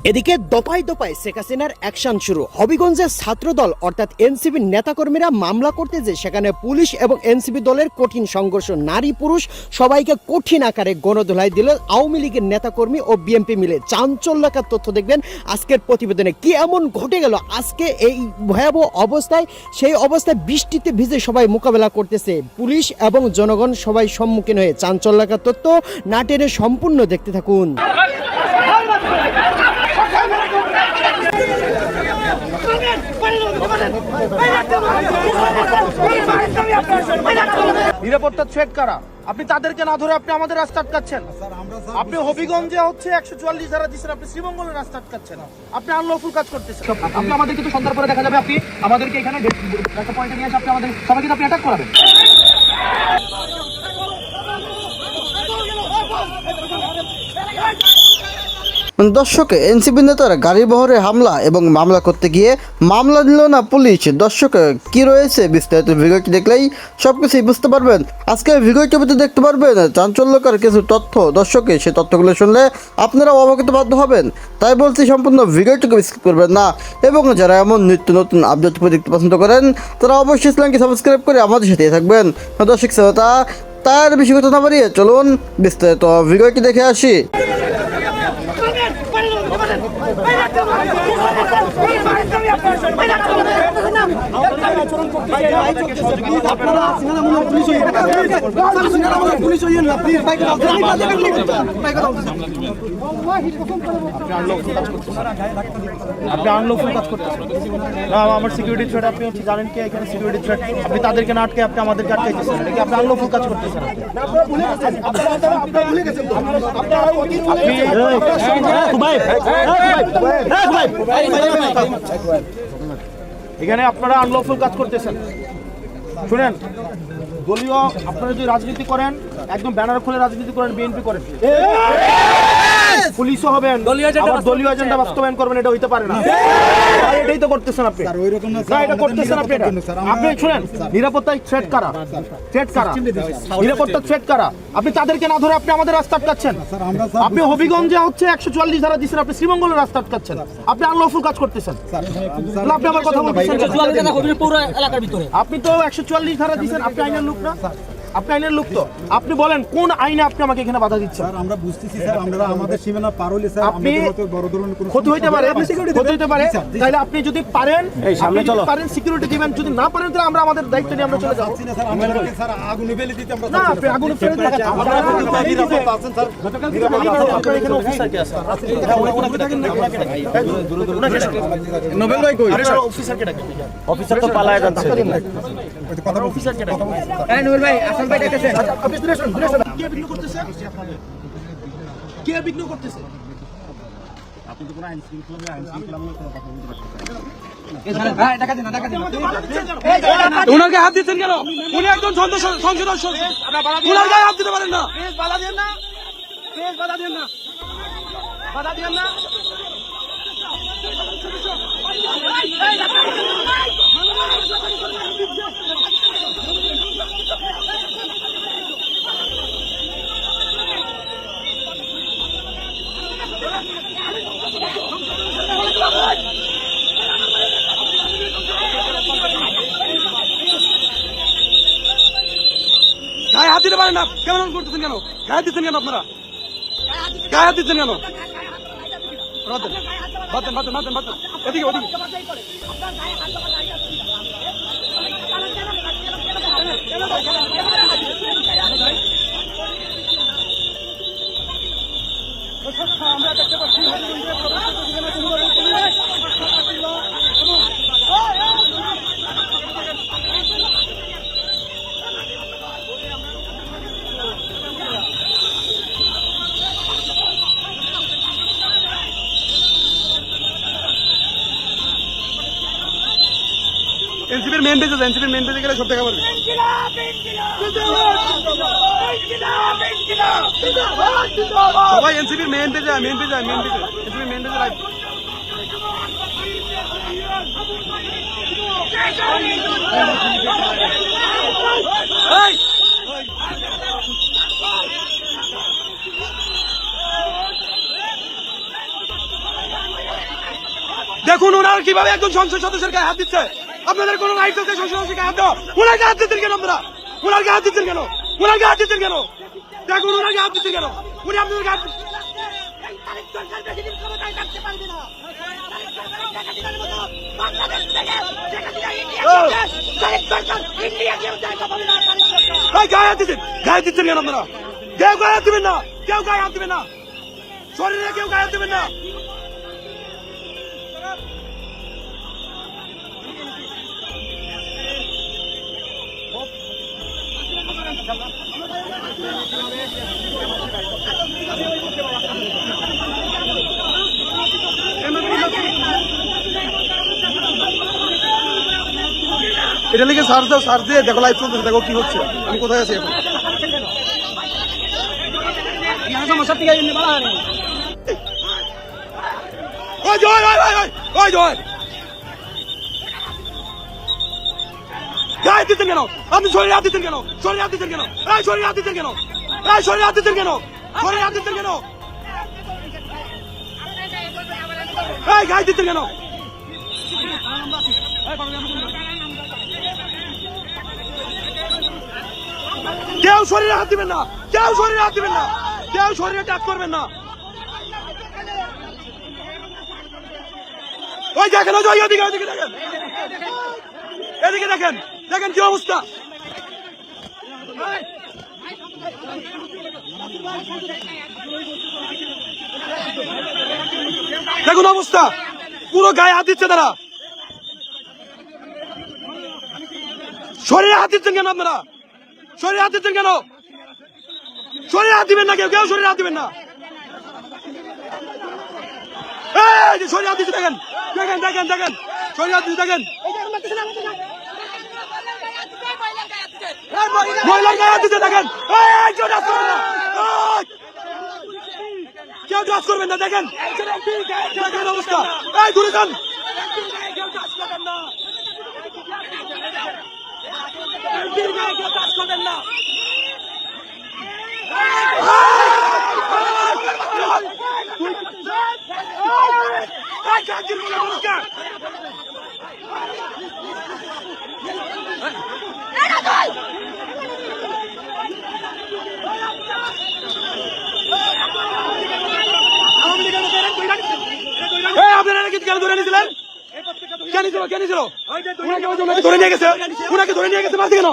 এদিকে দফায় দফায় শেখ হাসিনার অ্যাকশন শুরু। হবিগঞ্জের ছাত্রদল অর্থাৎ এনসিপির নেতাকর্মীরা মামলা করতে যে সেখানে পুলিশ এবং এনসিপি দলের কঠিন সংঘর্ষ, নারী পুরুষ সবাইকে কঠিন আকারে গণধোলাই দিল আওয়ামী লীগের নেতাকর্মী ও বিএনপি মিলে। চাঞ্চল্যকর তথ্য দেখবেন আজকের প্রতিবেদনে। কি এমন ঘটে গেল আজকে এই ভয়াবহ অবস্থায়? সেই অবস্থায় বৃষ্টিতে ভিজে সবাই মোকাবেলা করতেছে পুলিশ এবং জনগণ সবাই সম্মুখীন হয়ে। চাঞ্চল্যকর তথ্য না টেনে সম্পূর্ণ দেখতে থাকুন। নিরাপত্তা থ্রেট কারা? আপনি তাদেরকে না ধরে আপনি আমাদের রাস্তা আটকাচ্ছেন। আপনি হবিগঞ্জে হচ্ছে 144 ধারা দিচ্ছেন, আপনি শ্রীমঙ্গলের রাস্তা আটকাচ্ছেন। আপনি আনলফুল কাজ করতেছেন। আপনি আমাদেরকে তো সন্ধ্যার পরে দেখা যাবে আপনি আমাদেরকে এখানে একটা পয়েন্টে নিয়ে এসে আপনি আমাদের সবাইকে আপনি অ্যাটাক করাবেন। দর্শক, এনসিপি নেতারা গাড়ি বহরে হামলা এবং মামলা করতে গিয়ে মামলা নিল না পুলিশ। দর্শক, কি রয়েছে বিস্তারিত ভিডিওটি দেখলেই সবকিছুই বুঝতে পারবেন। আজকে ভিডিওটিতে দেখতে পারবেন চাঞ্চল্যকর কিছু তথ্য। দর্শক, সেই তথ্যগুলো শুনলে আপনারা অবগত বাধ্য হবেন। তাই বলছি সম্পূর্ণ ভিডিওটিকে স্কিপ করবেন না, এবং যারা এমন নিত্য নতুন আপডেট দেখতে পছন্দ করেন তারা অবশ্যই চ্যানেলকে সাবস্ক্রাইব করে আমাদের সাথেই থাকবেন। দর্শক শ্রোতা, তার বেশি কথা না বাড়িয়ে চলুন বিস্তারিত ভিডিওটি দেখে আসি। আমার সিকিউরিটি থ্রেট আপনি হচ্ছে জানেন কি এখানে সিকিউরিটি থ্রেট, আপনি তাদেরকে না আটকে আপনি আমাদেরকে আটকাইতেছেন। এটা কি আপনি আনলফুল কাজ করতেছেন? এখানে আপনারা আনলফুল কাজ করতেছেন। শুনেন, দলীয় আপনারা যদি রাজনীতি করেন, একদম ব্যানার খুলে রাজনীতি করেন, বিএনপি করেন, পুলিশও হবেন, দলীয় এজেন্ডা বাস্তবায়ন করবেন, এটা হইতে পারে না। এটাই তো করতেছেন আপনি। এটা করতেছেন আপনি। আপনি শুনেন, নিরাপত্তা থ্রেট কারা? থ্রেট কারা? নিরাপত্তা থ্রেট কারা? আপনি তাদেরকে না ধরে আপনি আমাদের রাস্তা আটকাচ্ছেন। আপনি হবিগঞ্জে হচ্ছে 144 ধারা দিচ্ছেন, আপনি শ্রীমঙ্গলের রাস্তা আটকাচ্ছেন। আপনি আনলফুল কাজ করতেছেন। আপনি আমার কথা বলতেছেন। আপনি তো 144 ধারা দিচ্ছেন, আপনি আইনের লোক না? আপনি আইনের লোক তো। আপনি বলেন কোন আইনে আপনি আমাকে এখানে বাধা দিচ্ছেন? স্যার, আমরা বুঝতেছি স্যার, আমরা আমাদের সীমানা পার হইলে স্যার আপনি আমাদের বড় ধরনের কোনো ক্ষতি হইতে পারে, ক্ষতি হইতে পারে। তাহলে আপনি যদি পারেন, আপনি যদি পারেন সিকিউরিটি দিবেন, যদি না পারেন তাহলে আমরা আমাদের দায়িত্ব নিয়ে আমরা চলে যাব। স্যার, আমাদের স্যার আগুনে ফেলে দিতে আমরা না, আপনি আগুনে ফেলে দিতে আমরা নিরাপত্তা আছেন স্যার, আপনার এখানে অফিসার কে আছে? নোবেল ভাই কই? আরে অফিসার কে ডাকেন? অফিসার তো পালায় যাচ্ছে। কথা অফিসার কে ডাকেন? এই নোবেল ভাই, আসল ভাই ডাকেছেন। আপনি দূরে শুনুন, দূরে শুনুন। কে বিঘ্ন করতেছে? কে বিঘ্ন করতেছে? আপনি তো কোনো আইন শৃঙ্খলা নিয়ে কোনো কথা বলতে পারছেন উনাকে হাত দিচ্ছেন কেন? উনি একজন সংসদ সদস্য, উনার গায়ে হাত দিতে পারেন না। প্লিজ বাধা দেন না, প্লিজ বাধা দেন না, বাধা দেন না। গায়ে হাত দিতে পারেন না। কেমন করতেছেন কেন? গায়ে দিচ্ছেন কেন? আপনারা গায়ে হাত দিচ্ছেন কেন? বাতেন বাতেন বাতেন বাতেন, এদিকে ওদিকে। আমরা দেখতে পাচ্ছি এনসিপির মেন পেজে গেলে সব দেখা পারবে। সবাই এনসিপির মেন পেজে এনসিপির মেন পেজে লাইভ। দেখুন ওনারা কিভাবে একজন সংসদ সদস্যের গায়ে হাত দিচ্ছে। আপনাদের কোনো রাইট আছে সংসদ সদস্যের গায়ে হাত দেওয়া? ওনার গায়ে হাত দিচ্ছেন কেন আপনারা? ওনার গায়ে হাত দিচ্ছেন কেন? ওনার গায়ে হাত দিচ্ছেন কেন? দেখুন ওনার গায়ে হাত দিচ্ছেন কেন? উনি আপনাদের গায়ে গায়ে হাত দিচ্ছেন, গায়ে দিচ্ছেন কেন আপনারা? কেউ গায়ে হাত দিবেন না, কেউ গায়ে হাত দিবেন না, শরীরে কেউ গায়ে হাত দিবেন না। এটা লিখে সার্চ দাও, সার্চ দিয়ে দেখো লাইভ চলতেছে, দেখো কি হচ্ছে, আমি কোথায় আছি এখন। ওই জয়, ওই ওই ওই জয়, গায়ে দিচ্ছেন কেন আপনি? শরীরে হাত দিচ্ছেন কেন? শরীরে হাত দিচ্ছেন কেন? এই শরীরে হাত দিচ্ছেন কেন? এই শরীরে হাত দিচ্ছেন কেন? শরীরে হাত দিচ্ছেন কেন? এই গায়ে দিচ্ছেন কেন? কেউ শরীরে হাত দিবেন না, কেউ শরীরে হাত দিবেন না, কেউ শরীরে টাচ করবেন না। ওই দেখেন, ওই ওইদিকে, ওইদিকে দেখেন, এদিকে দেখেন, দেখেন কি অবস্থা। দেখুন অবস্থা, পুরো গায়ে হাত দিচ্ছে তারা। শরীরে হাত দিচ্ছেন কেন আপনারা? শরীরে হাত দিচ্ছেন কেন? শরীরে হাত দিবেন না, কেউ কেউ শরীরে হাত দিবেন না। এই যে শরীরে হাত দিচ্ছে, দেখেন দেখেন দেখেন দেখেন, শরীরে হাত দিচ্ছে দেখেন, মহিলার গায়ে হাত দিচ্ছে দেখেন। কেউ টাচ করবেন না, কেউ টাচ করবেন না, দেখেন দেখেন অবস্থা। এই দূরে যান, আপনারা কেন ধরে নিয়েছিলেন? কেন ছিল, কেন ছিল? ওনাকে ধরে নিয়ে গেছে, ওনাকে ধরে নিয়ে গেছে মারতে কেন?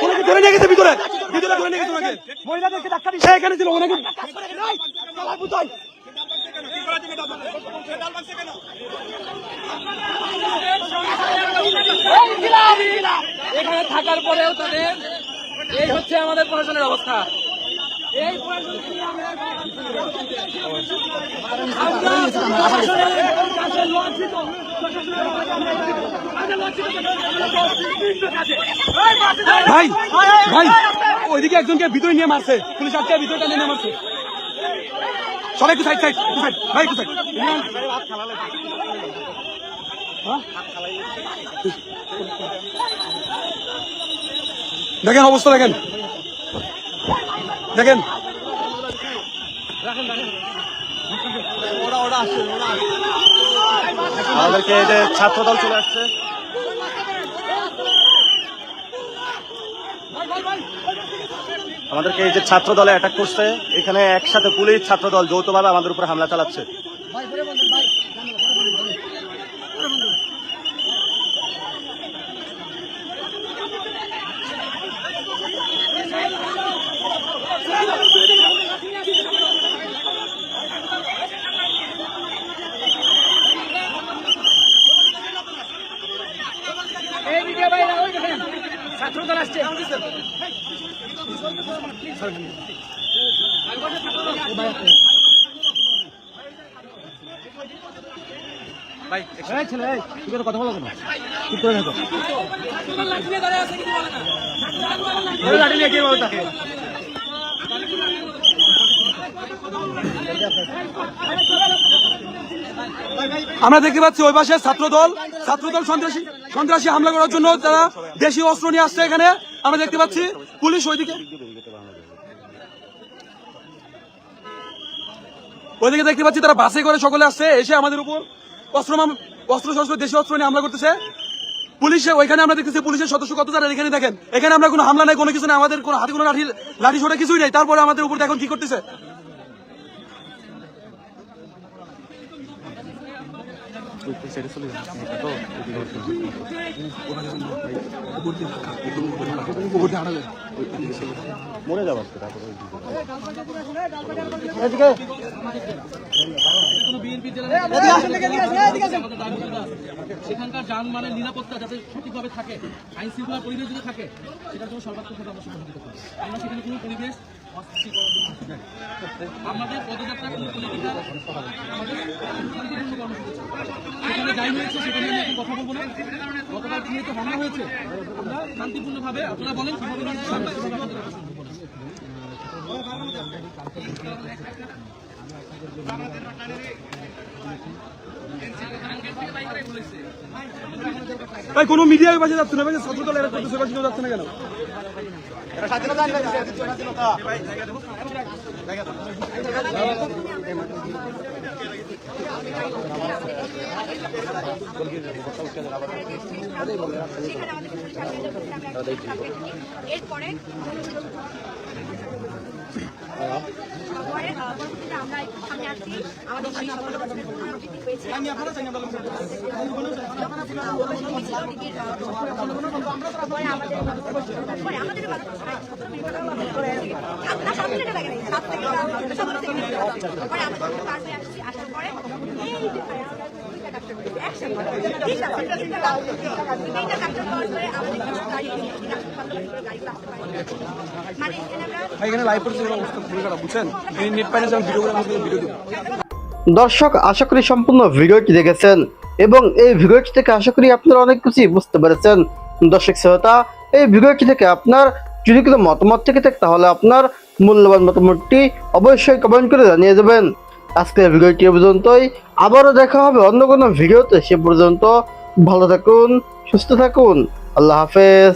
ওনাকে ধরে নিয়ে গেছে ভিতরে, ভিতরে ধরে নিয়ে গেছে ওনাকে। মহিলাদেরকে ধাক্কা দিচ্ছে, এখানে ছিল ওনাকে। এখানে থাকার পরেও তাদের এই হচ্ছে আমাদের প্রশাসনের অবস্থা। এই ভাই ভাই ওইদিকে একজনকে ভিতরে নিয়ে মারছে, পুলিশ আজকে ভিতরে টানে নিয়ে মারছে। সবাই একটু সাইড সাইড সাইড, ভাই একটু সাইড। দেখেন অবস্থা, দেখেন দেখেন। আমাদেরকে এই যে ছাত্রদল চলে আসছে, আমাদেরকে এই যে ছাত্র দলে অ্যাটাক করছে, এখানে একসাথে পুলিশ ছাত্রদল যৌথভাবে আমাদের উপরে হামলা চালাচ্ছে। ছাত্রদল আসছে। কথা বলো কেন? ঠিক করে থাকো। লাঠি নিয়ে কে বলো তাকে? আমরা দেখতে পাচ্ছি ওই পাশে ছাত্রদল সন্ত্রাসী হামলা করার জন্য তারা দেশীয় অস্ত্র নিয়ে আসছে। এখানে আমরা দেখতে পাচ্ছি পুলিশ ওইদিকে দেখতে পাচ্ছি তারা বাসে করে সকলে আসছে, এসে আমাদের উপর অস্ত্র শস্ত্র দেশীয় অস্ত্র নিয়ে হামলা করতেছে। পুলিশে ওইখানে আমরা দেখতেছি পুলিশের সদস্য কত যারা এখানে দেখেন, এখানে আমরা কোনো হামলা নাই, কোনো কিছু নাই, আমাদের কোনো হাতে কোনো লাঠি ছোটা কিছুই নেই, তারপরে আমাদের উপর এখন কি করতেছে। মরে যাবো সেখানকার যানবাহনের নিরাপত্তা যাতে সঠিকভাবে থাকে, আইন শৃঙ্খলা পরিবেশ যদি থাকে, সেটার জন্য সর্বাত্মকভাবে আমরা সহযোগিতা করি। আমরা সেখানে কোনো পরিবেশ অস্থির করার জন্য আসি নাই। আমাদের পদযাত্রা কোনো পলিটিক্যাল সেখানে যাই হয়েছে সেখানে নিয়ে এখন কথা বলবো না। গতকাল যেহেতু হামলা হয়েছে, আমরা শান্তিপূর্ণভাবে, আপনারা বলেন কিভাবে ভাই কোনো মিডিয়া ওই পাশে যাচ্ছে না, ভাই ছাত্র দল এরা করতেছে, পাশে যাচ্ছে না কেন? এরপরে আমরা সামনে আসছি, আমাদের হয়েছে আসার পরে এখানে লাইভ পরিস্থিতির অবস্থা খুবই খারাপ, বুঝছেন? নেট পাইলে যখন ভিডিও করে আমাকে ভিডিও দিব। দর্শক, আশা করি সম্পূর্ণ ভিডিওটি দেখেছেন এবং এই ভিডিওটি থেকে আশা করি আপনারা অনেক কিছুই বুঝতে পেরেছেন। দর্শক শ্রোতা, এই ভিডিওটি থেকে আপনার যদি কোনো মতামত থেকে থাকে তাহলে আপনার মূল্যবান মতামতটি অবশ্যই কমেন্ট করে জানিয়ে দেবেন। আজকের ভিডিওটি পর্যন্তই, আবারও দেখা হবে অন্য কোনো ভিডিওতে। সে পর্যন্ত ভালো থাকুন, সুস্থ থাকুন, আল্লাহ হাফেজ।